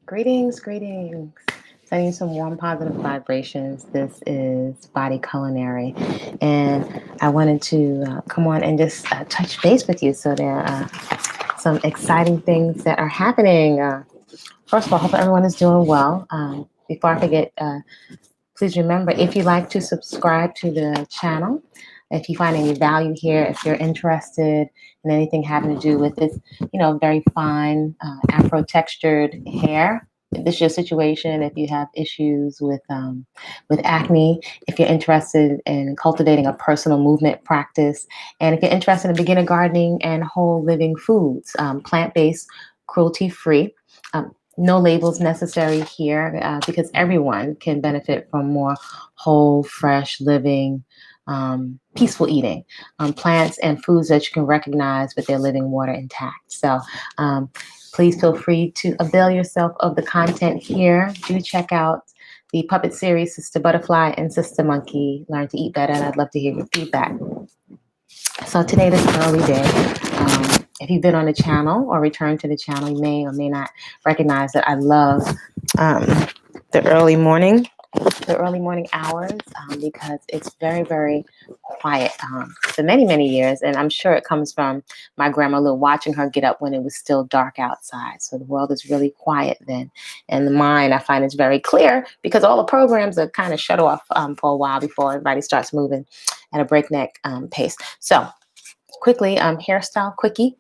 Greetings, greetings. Sending you some warm, positive vibrations. This is Body-Culinary, and I wanted to come on and just touch base with you. So there are some exciting things that are happening. First of all, I hope everyone is doing well. Before I forget, please remember if you'd like to subscribe to the channel, if you find any value here, if you're interested in anything having to do with this, very fine Afro textured hair. If this is your situation, if you have issues with acne, if you're interested in cultivating a personal movement practice, and if you're interested in beginner gardening and whole living foods, plant-based, cruelty-free. No labels necessary here because everyone can benefit from more whole, fresh, living, peaceful eating, plants and foods that you can recognize with their living water intact. So please feel free to avail yourself of the content here. Do check out the puppet series, Sister Butterfly and Sister Monkey, Learn to Eat Better, and I'd love to hear your feedback. So today, this early day, if you've been on the channel or returned to the channel, you may or may not recognize that I love the early morning hours because it's very, very quiet for many, many years. And I'm sure it comes from my grandma Lou watching her get up when it was still dark outside. So the world is really quiet then. And the mind, I find, is very clear because all the programs are kind of shut off for a while before everybody starts moving at a breakneck pace. So quickly, hairstyle quickie,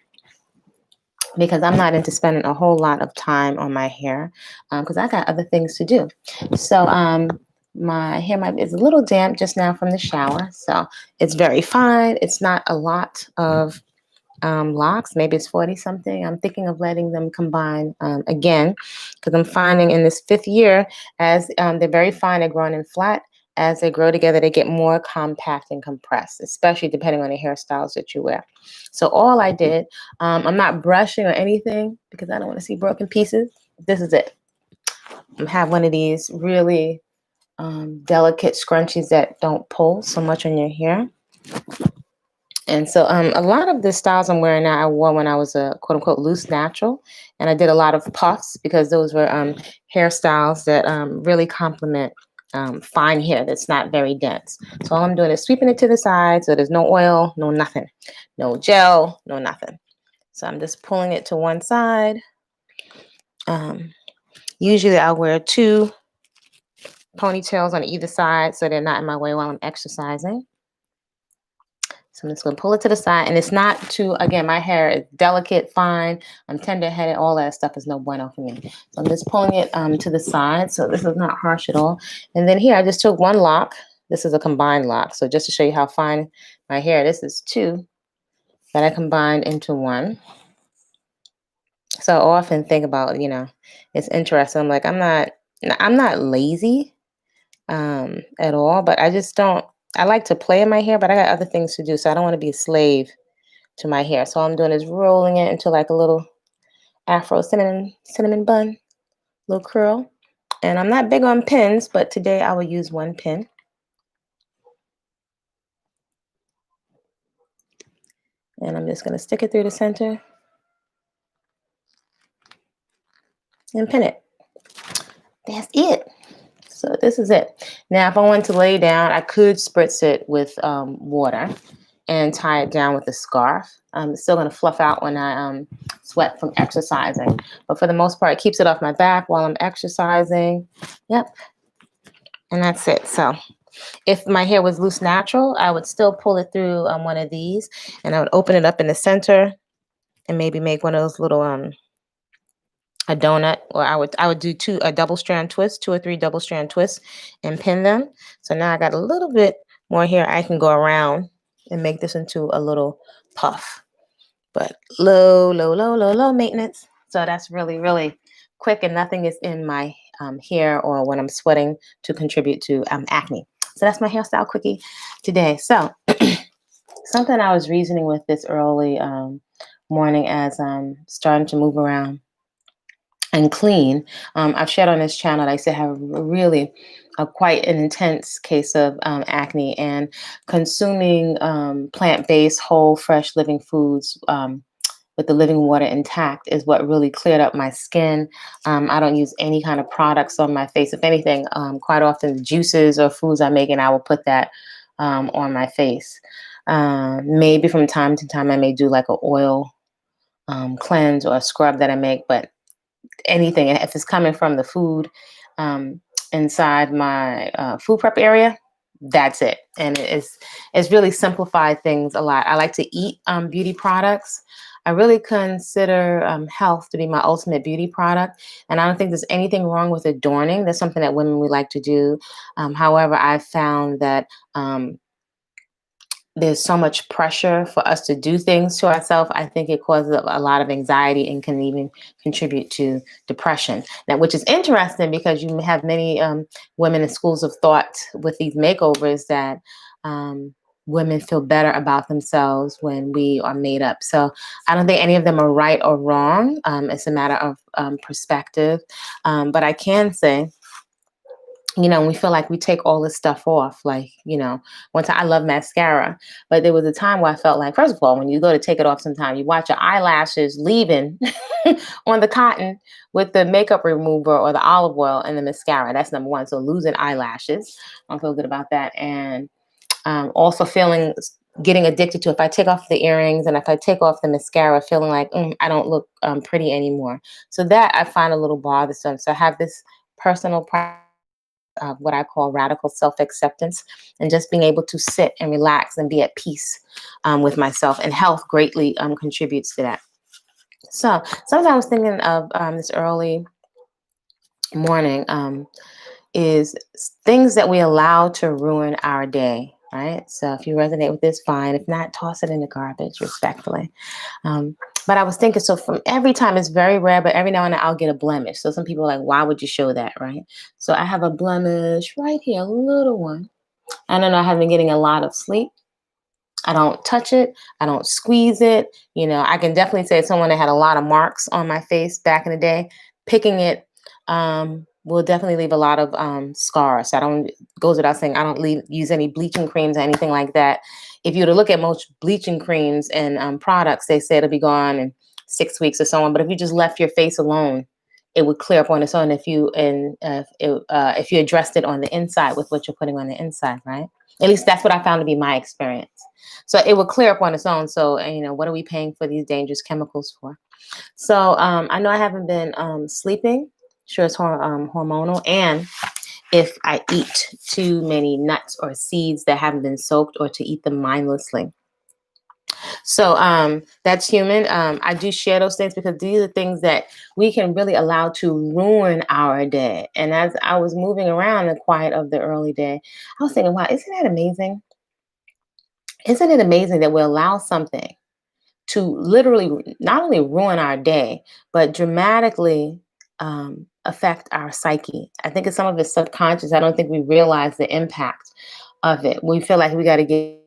because I'm not into spending a whole lot of time on my hair because I got other things to do. So my hair is a little damp just now from the shower. So it's very fine. It's not a lot of locks. Maybe it's 40 something. I'm thinking of letting them combine again because I'm finding in this 5th year as they're very fine, they're growing in flat. As they grow together, they get more compact and compressed, especially depending on the hairstyles that you wear. So all I did, I'm not brushing or anything because I don't want to see broken pieces. This is it. I have one of these really delicate scrunchies that don't pull so much on your hair. And so a lot of the styles I'm wearing now, I wore when I was a quote unquote loose natural. And I did a lot of puffs because those were hairstyles that really complement fine hair that's not very dense. So all I'm doing is sweeping it to the side so there's no oil, no nothing, no gel, no nothing. So I'm just pulling it to one side. Usually I'll wear 2 ponytails on either side so they're not in my way while I'm exercising. So I'm just going to pull it to the side, and it's not too, again, my hair is delicate, fine, I'm tender-headed, all that stuff is no bueno for me. So I'm just pulling it to the side, so this is not harsh at all. And then here, I just took 1 lock. This is a combined lock, so just to show you how fine my hair, this is 2 that I combined into 1. So I often think about, it's interesting. I'm like, I'm not lazy at all, but I just don't, I like to play in my hair, but I got other things to do. So I don't want to be a slave to my hair. So all I'm doing is rolling it into like a little Afro cinnamon bun, little curl. And I'm not big on pins, but today I will use 1 pin. And I'm just going to stick it through the center and pin it. That's it. So this is it. Now, if I want to lay down, I could spritz it with water and tie it down with a scarf. It's still going to fluff out when I sweat from exercising. But for the most part, it keeps it off my back while I'm exercising. Yep. And that's it. So if my hair was loose natural, I would still pull it through one of these. And I would open it up in the center and maybe make one of those little a donut, or I would do a double strand twist, 2 or 3 double strand twists and pin them. So now I got a little bit more here. I can go around and make this into a little puff, but low maintenance. So that's really, really quick, and nothing is in my hair or when I'm sweating to contribute to acne. So that's my hairstyle quickie today. So something I was reasoning with this early morning as I'm starting to move around and clean. I've shared on this channel that I used to have really quite an intense case of acne, and consuming plant-based, whole, fresh living foods with the living water intact is what really cleared up my skin. I don't use any kind of products on my face. If anything, quite often the juices or foods I make, and I will put that on my face. Maybe from time to time I may do like an oil cleanse or a scrub that I make, but anything, if it's coming from the food um, inside my food prep area, that's it. And it's really simplified things a lot. I like to eat beauty products. I really consider health to be my ultimate beauty product, and I don't think there's anything wrong with adorning. That's something that women would like to do. However, I've found that there's so much pressure for us to do things to ourselves. I think it causes a lot of anxiety and can even contribute to depression. Now, which is interesting because you have many women in schools of thought with these makeovers that women feel better about themselves when we are made up. So I don't think any of them are right or wrong. It's a matter of perspective. But I can say, we feel like we take all this stuff off. Like, one time I love mascara, but there was a time where I felt like, first of all, when you go to take it off sometime, you watch your eyelashes leaving on the cotton with the makeup remover or the olive oil and the mascara. That's number one. So losing eyelashes, I don't feel good about that. And also getting addicted to, if I take off the earrings and if I take off the mascara, feeling like I don't look pretty anymore. So that I find a little bothersome. So I have this personal practice of what I call radical self-acceptance, and just being able to sit and relax and be at peace with myself. And health greatly contributes to that. So sometimes I was thinking of this early morning is things that we allow to ruin our day. Right. So if you resonate with this, fine. If not, toss it in the garbage respectfully. But I was thinking, so from every time, it's very rare, but every now and then I'll get a blemish. So some people are like, why would you show that? Right. So I have a blemish right here, a little one. I don't know. I have been getting a lot of sleep. I don't touch it. I don't squeeze it. I can definitely say someone that had a lot of marks on my face back in the day, picking it will definitely leave a lot of scars. So goes without saying, I don't use any bleaching creams or anything like that. If you were to look at most bleaching creams and products, they say it'll be gone in 6 weeks or so on. But if you just left your face alone, it would clear up on its own if you addressed it on the inside with what you're putting on the inside, right? At least that's what I found to be my experience. So it will clear up on its own. So, what are we paying for these dangerous chemicals for? So I know I haven't been sleeping. Sure, it's hormonal. And if I eat too many nuts or seeds that haven't been soaked, or to eat them mindlessly. So that's human. I do share those things because these are things that we can really allow to ruin our day. And as I was moving around the quiet of the early day, I was thinking, wow, isn't that amazing? Isn't it amazing that we allow something to literally not only ruin our day, but dramatically affect our psyche? I think some of it's subconscious. I don't think we realize the impact of it. We feel like we got to get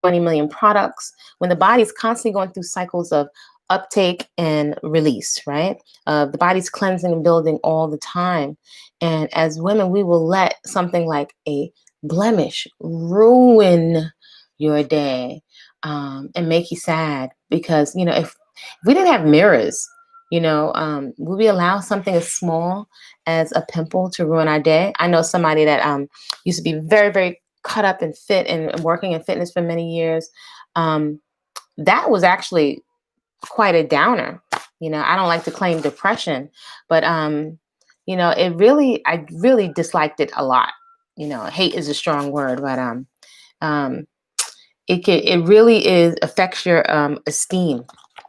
20 million products when the body's constantly going through cycles of uptake and release, right? The body's cleansing and building all the time. And as women, we will let something like a blemish ruin your day and make you sad because, if we didn't have mirrors, would we allow something as small as a pimple to ruin our day? I know somebody that used to be very, very cut up and fit and working in fitness for many years. That was actually quite a downer. I don't like to claim depression, but I really disliked it a lot. Hate is a strong word, but it really affects your esteem.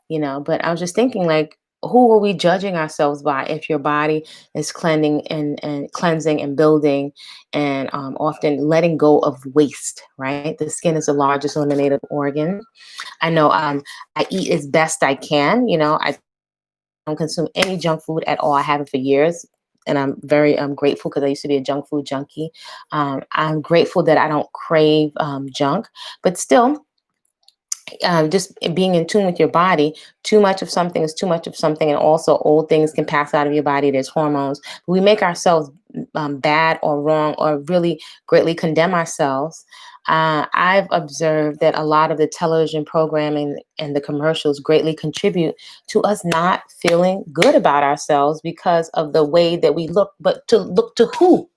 But I was just thinking, like, who are we judging ourselves by if your body is cleansing and cleansing and building and often letting go of waste, right? The skin is the largest eliminated organ. I know I eat as best I can. I don't consume any junk food at all. I haven't for years. And I'm very grateful because I used to be a junk food junkie. I'm grateful that I don't crave junk, but still, just being in tune with your body. Too much of something is too much of something, and also old things can pass out of your body. There's hormones. We make ourselves bad or wrong, or really greatly condemn ourselves I've observed that a lot of the television programming and the commercials greatly contribute to us not feeling good about ourselves because of the way that we look, but to look to who?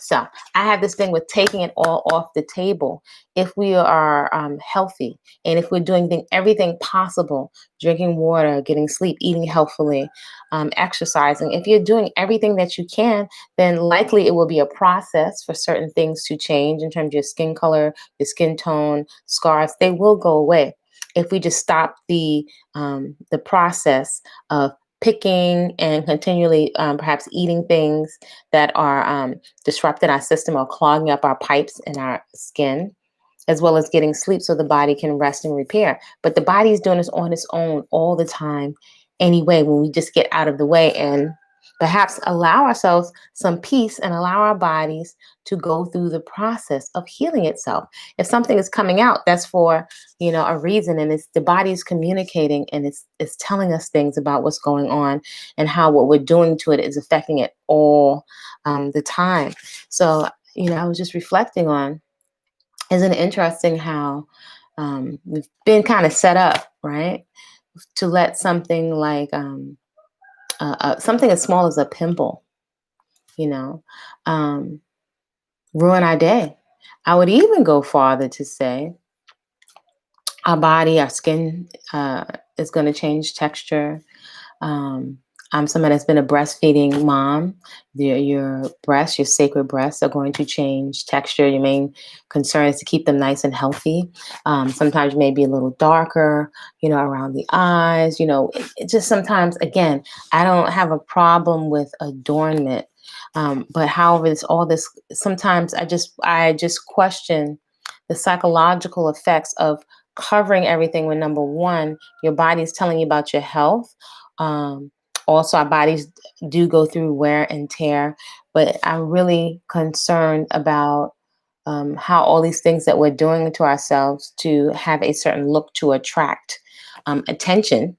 So I have this thing with taking it all off the table. If we are healthy and if we're doing everything possible, drinking water, getting sleep, eating healthfully, exercising, if you're doing everything that you can, then likely it will be a process for certain things to change in terms of your skin color, your skin tone, scars. They will go away if we just stop the process of picking and continually perhaps eating things that are disrupting our system or clogging up our pipes in our skin, as well as getting sleep so the body can rest and repair. But the body is doing this on its own all the time anyway, when we just get out of the way and perhaps allow ourselves some peace and allow our bodies to go through the process of healing itself. If something is coming out, that's for a reason, and it's the body's communicating and it's telling us things about what's going on and how what we're doing to it is affecting it all the time. So I was just reflecting on, isn't it interesting how we've been kind of set up, right, to let something like something as small as a pimple, you know, um, ruin our day. I would even go farther to say our body, our skin is going to change texture. Um, I'm someone that's been a breastfeeding mom. Your breasts, your sacred breasts, are going to change texture. Your main concern is to keep them nice and healthy. Sometimes you may be a little darker, around the eyes. It just sometimes, again, I don't have a problem with adornment. But however, sometimes I just question the psychological effects of covering everything when, number one, your body is telling you about your health. Um, Also, our bodies do go through wear and tear, but I'm really concerned about how all these things that we're doing to ourselves to have a certain look to attract attention,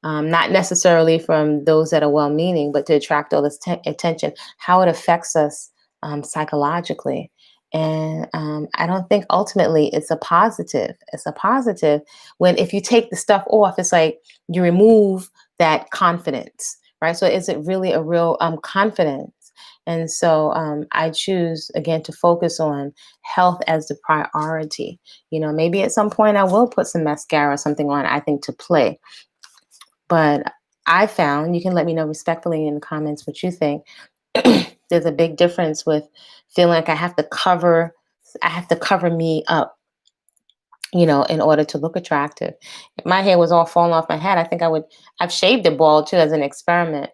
not necessarily from those that are well-meaning, but to attract all this attention, how it affects us psychologically. And I don't think ultimately it's a positive. It's a positive when if you take the stuff off, it's like you remove that confidence, right? So is it really a real confidence? And so I choose again to focus on health as the priority. Maybe at some point I will put some mascara or something on, I think, to play. But I found, you can let me know respectfully in the comments what you think. There's a big difference with feeling like I have to cover me up, in order to look attractive. If my hair was all falling off my head, I think I've shaved it bald too as an experiment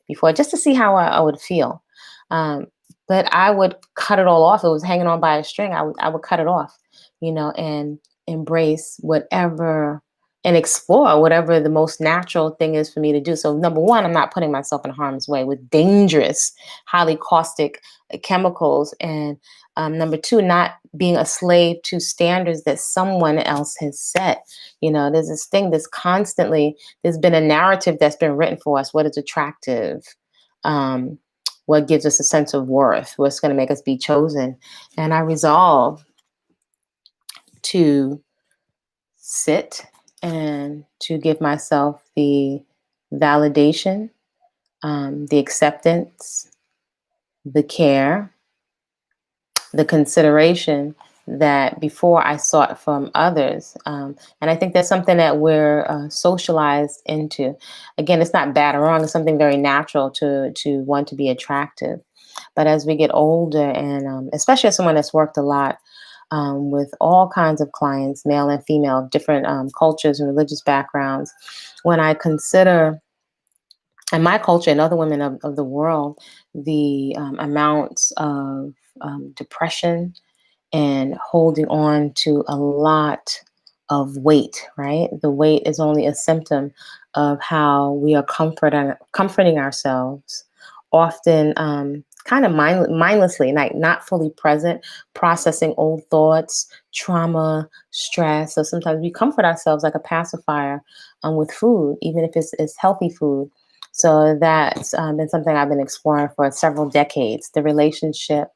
before, just to see how I would feel. Um, but I would cut it all off. It was hanging on by a string. I would cut it off, and embrace whatever and explore whatever the most natural thing is for me to do. So number one, I'm not putting myself in harm's way with dangerous, highly caustic chemicals. And number two, not being a slave to standards that someone else has set. There's this thing that's constantly, there's been a narrative that's been written for us. What is attractive? Um, what gives us a sense of worth? What's going to make us be chosen? And I resolve to sit and to give myself the validation, the acceptance, the care, the consideration that before I sought from others. And I think that's something that we're socialized into. Again, it's not bad or wrong. It's something very natural to want to be attractive. But as we get older, and especially as someone that's worked a lot with all kinds of clients, male and female, different cultures and religious backgrounds, when I consider, and my culture and other women of the world, the amounts of depression and holding on to a lot of weight, right? The weight is only a symptom of how we are comforting ourselves, often kind of mindlessly, like not fully present, processing old thoughts, trauma, stress. So sometimes we comfort ourselves like a pacifier with food, even if it's healthy food. So that's been something I've been exploring for several decades, the relationship,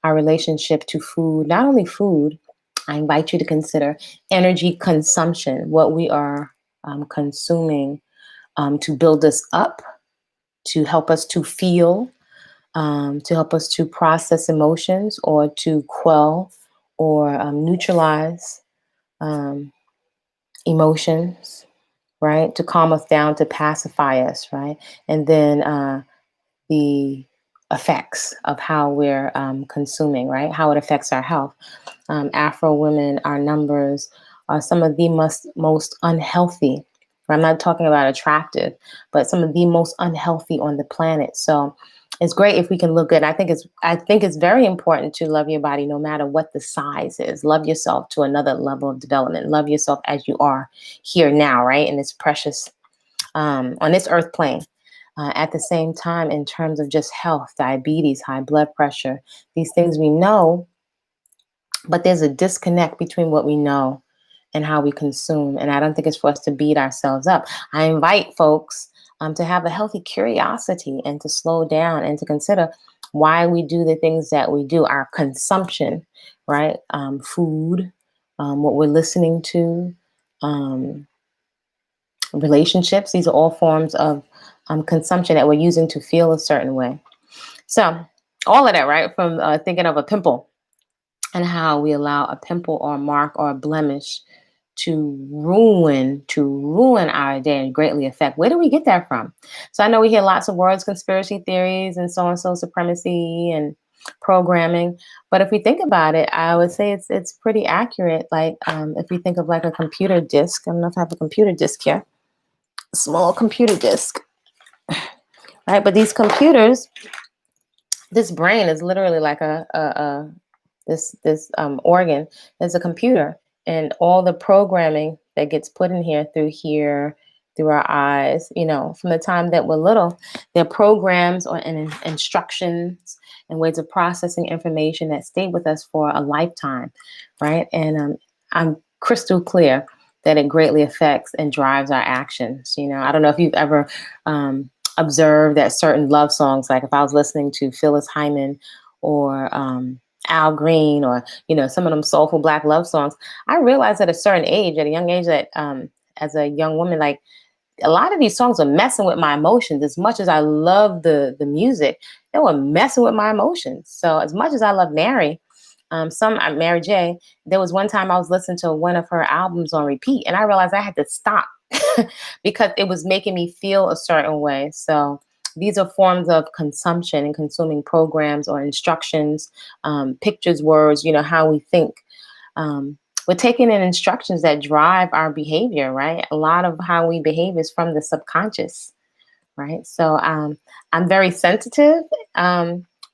our relationship to food, not only food, I invite you to consider energy consumption, what we are consuming to build us up, to help us to feel, to help us to process emotions or to quell or neutralize um, emotions, right? To calm us down, to pacify us, right? And then the effects of how we're consuming, right? How it affects our health. Afro women, our numbers are some of the most unhealthy. I'm not talking about attractive, but some of the most unhealthy on the planet. So it's great if we can look at. I think it's very important to love your body no matter what the size is. Love yourself to another level of development. Love yourself as you are here now, right? And it's precious on this earth plane. At the same time, in terms of just health, diabetes, high blood pressure, these things we know, but there's a disconnect between what we know and how we consume. And I don't think it's for us to beat ourselves up. I invite folks to have a healthy curiosity and to slow down and to consider why we do the things that we do, our consumption, right? Food, what we're listening to, um, relationships. These are all forms of consumption that we're using to feel a certain way. So, all of that, right? From thinking of a pimple and how we allow a pimple or a mark or a blemish to ruin our day and greatly affect. Where do we get that from? So I know we hear lots of words, conspiracy theories and so and so supremacy and programming, but if we think about it, I would say it's pretty accurate. Like if we think of like a computer disk, I don't know if I have a computer disk here, a small computer disk, right? But these computers, this brain is literally like this organ is a computer, and all the programming that gets put in here through our eyes, from the time that we're little, there are programs and instructions and ways of processing information that stay with us for a lifetime, right? And I'm crystal clear that it greatly affects and drives our actions. I don't know if you've ever observed that certain love songs, like if I was listening to Phyllis Hyman or Al Green, or some of them soulful Black love songs, I realized at a certain age, at a young age, that as a young woman, like a lot of these songs were messing with my emotions. As much as I love the music, they were messing with my emotions. So as much as I love Mary, Mary J, there was one time I was listening to one of her albums on repeat, and I realized I had to stop because it was making me feel a certain way. So these are forms of consumption and consuming programs or instructions, pictures, words, how we think. We're taking in instructions that drive our behavior, right? A lot of how we behave is from the subconscious, right? So I'm very sensitive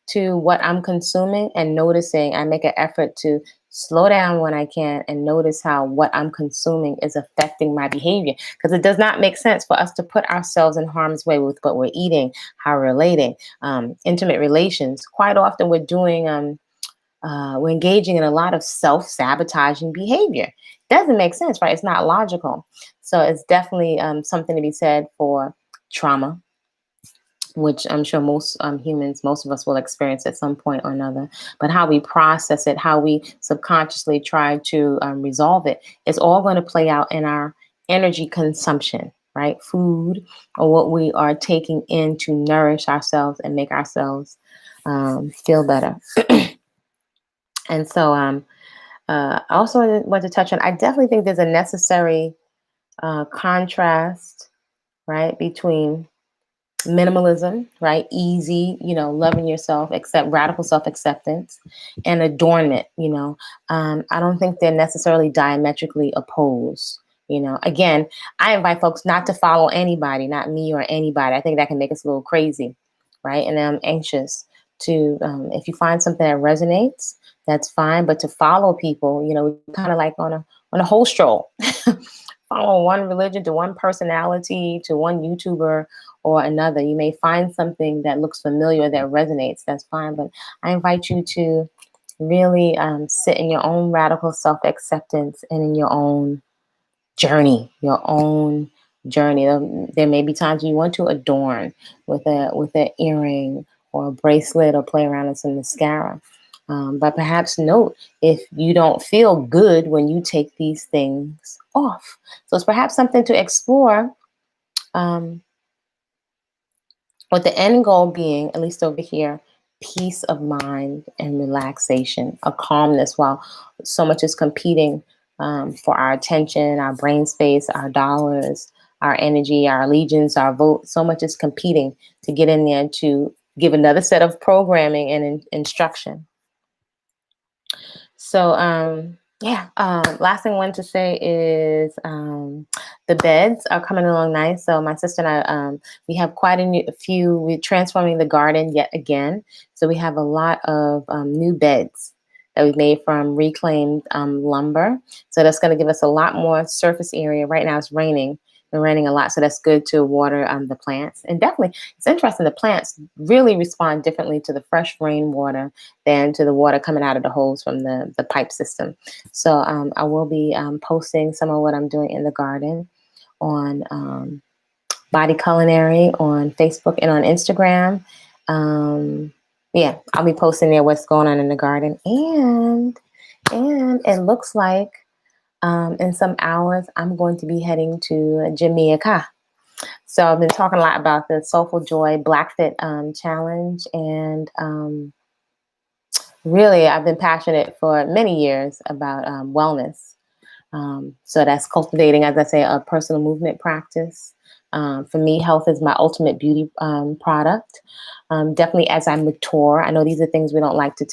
to what I'm consuming and noticing. I make an effort to slow down when I can and notice how what I'm consuming is affecting my behavior, because it does not make sense for us to put ourselves in harm's way with what we're eating, how we're relating, intimate relations. Quite often we're engaging in a lot of self-sabotaging behavior. Doesn't make sense, right? It's not logical. So it's definitely something to be said for trauma, which I'm sure most humans, most of us will experience at some point or another. But how we process it, how we subconsciously try to resolve it, is all going to play out in our energy consumption, right? Food, or what we are taking in to nourish ourselves and make ourselves feel better. And so I also want to touch on, I definitely think there's a necessary contrast, right, between minimalism, right, easy, loving yourself, accept radical self-acceptance, and adornment. I don't think they're necessarily diametrically opposed. Again, I invite folks not to follow anybody, not me or anybody. I think that can make us a little crazy, right? And I'm anxious to, if you find something that resonates, that's fine. But to follow people, kind of like on a whole stroll, follow one religion to one personality to one YouTuber or another. You may find something that looks familiar that resonates. That's fine. But I invite you to really sit in your own radical self-acceptance and in your own journey, There may be times you want to adorn with an earring or a bracelet or play around with some mascara. But perhaps note if you don't feel good when you take these things off. So it's perhaps something to explore, um, with the end goal being, at least over here, peace of mind and relaxation, a calmness while so much is competing, for our attention, our brain space, our dollars, our energy, our allegiance, our vote. So much is competing to get in there to give another set of programming and instruction. So, yeah, last thing I wanted to say is, the beds are coming along nice. So my sister and I, we have quite a few. We're transforming the garden yet again. So we have a lot of new beds that we've made from reclaimed lumber. So that's going to give us a lot more surface area. Right now it's raining. Been raining a lot, so that's good to water the plants. And definitely, it's interesting. The plants really respond differently to the fresh rainwater than to the water coming out of the holes from the pipe system. So I will be posting some of what I'm doing in the garden on Body-Culinary on Facebook and on Instagram. Yeah, I'll be posting there what's going on in the garden. And it looks like in some hours, I'm going to be heading to Jamaica. So I've been talking a lot about the Soulful Joy Black Fit Challenge. And really, I've been passionate for many years about wellness. So that's cultivating, as I say, a personal movement practice. For me, health is my ultimate beauty product. Definitely as I mature, I know these are things we don't like to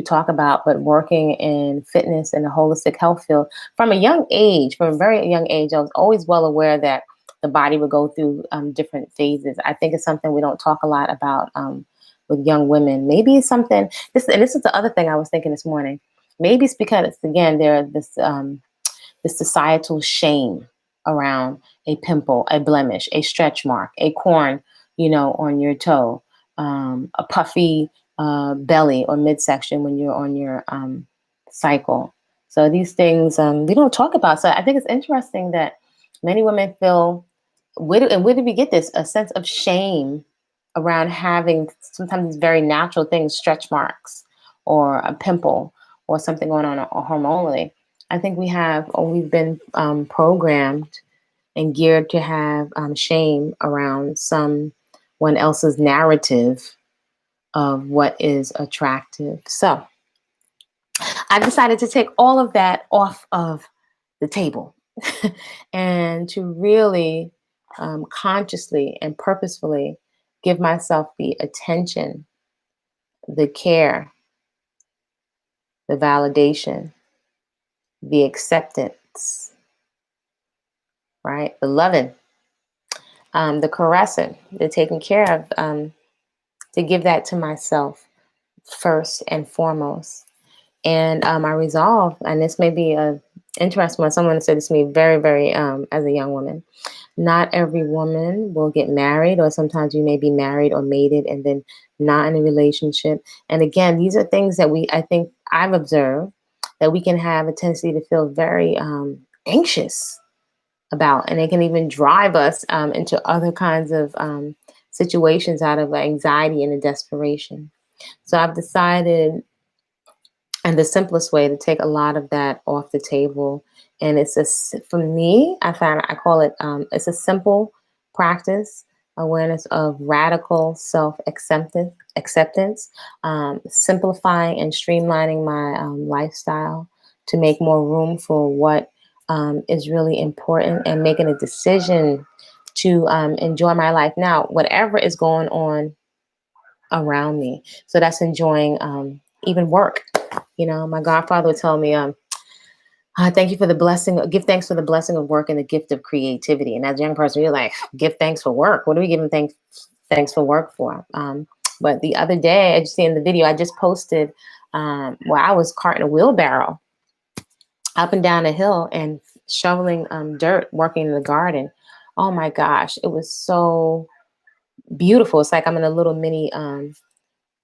talk about, but working in fitness and the holistic health field from a young age, from a very young age, I was always well aware that the body would go through different phases. I think it's something we don't talk a lot about with young women. Maybe it's something, this is the other thing I was thinking this morning. Maybe it's because, again, there this societal shame around a pimple, a blemish, a stretch mark, a corn, on your toe, a puffy belly or midsection when you're on your cycle. So these things we don't talk about. So I think it's interesting that many women feel, where did we get this? A sense of shame around having sometimes these very natural things, stretch marks or a pimple or something going on hormonally. I think we've been programmed and geared to have shame around someone else's narrative of what is attractive. So I decided to take all of that off of the table and to really consciously and purposefully give myself the attention, the care, the validation, the acceptance, right? The loving, the caressing, the taking care of, to give that to myself first and foremost. And I resolve, and this may be a interesting one. Someone said this to me very, very as a young woman. Not every woman will get married, or sometimes you may be married or mated and then not in a relationship. And again, these are things that I think I've observed that we can have a tendency to feel very anxious about, and it can even drive us into other kinds of situations out of anxiety and a desperation. So I've decided, and the simplest way to take a lot of that off the table. And for me, I call it, it's a simple practice, awareness of radical acceptance, simplifying and streamlining my lifestyle to make more room for what is really important, and making a decision to enjoy my life now, whatever is going on around me. So that's enjoying even work. My godfather would tell me, thank you for the blessing, give thanks for the blessing of work and the gift of creativity. And as a young person, you're like, give thanks for work. What are we giving thanks for work for? But the other day, as you see in the video, I just posted where I was carting a wheelbarrow up and down a hill and shoveling dirt, working in the garden. Oh my gosh, it was so beautiful. It's like I'm in a little mini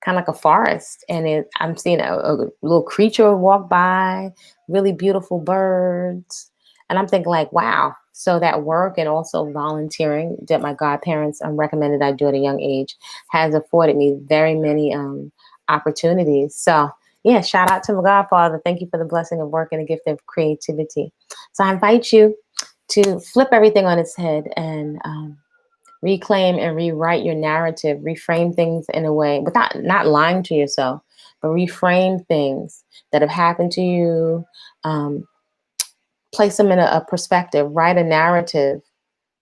kind of like a forest, and I'm seeing a little creature walk by, really beautiful birds, and I'm thinking like, wow. So that work and also volunteering that my godparents recommended I do at a young age has afforded me very many opportunities. So yeah, shout out to my Godfather. Thank you for the blessing of work and the gift of creativity. So I invite you to flip everything on its head and reclaim and rewrite your narrative, reframe things in a way without not lying to yourself, but reframe things that have happened to you, place them in a perspective, write a narrative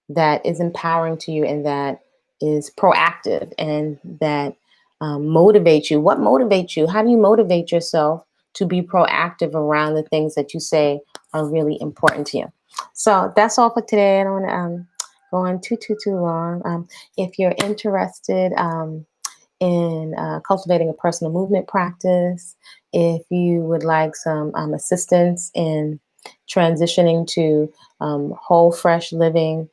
that is empowering to you and that is proactive and that motivates you. What motivates you? How do you motivate yourself to be proactive around the things that you say are really important to you? So that's all for today. I don't want to go on too long. If you're interested in cultivating a personal movement practice, if you would like some assistance in transitioning to whole, fresh living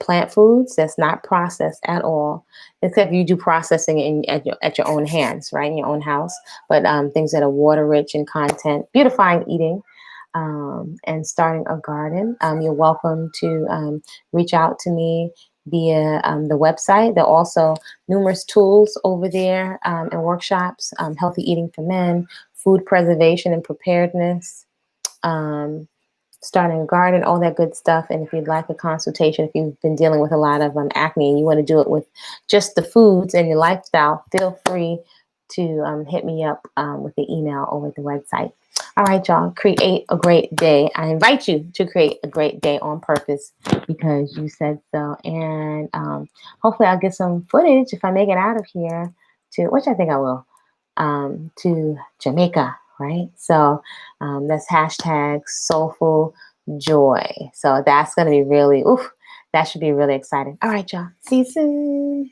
plant foods that's not processed at all, except you do processing at your own hands, right, in your own house, but things that are water rich in content, beautifying eating, and starting a garden, you're welcome to reach out to me via the website. There are also numerous tools over there and workshops, healthy eating for men, food preservation and preparedness, starting a garden, all that good stuff. And if you'd like a consultation, if you've been dealing with a lot of acne and you want to do it with just the foods and your lifestyle, feel free to hit me up with the email over at the website. All right, y'all, create a great day. I invite you to create a great day on purpose because you said so. And hopefully I'll get some footage if I make it out of here to, which I think I will, to Jamaica, right? So that's hashtag soulful joy. So that's going to be really, that should be really exciting. All right, y'all. See you soon.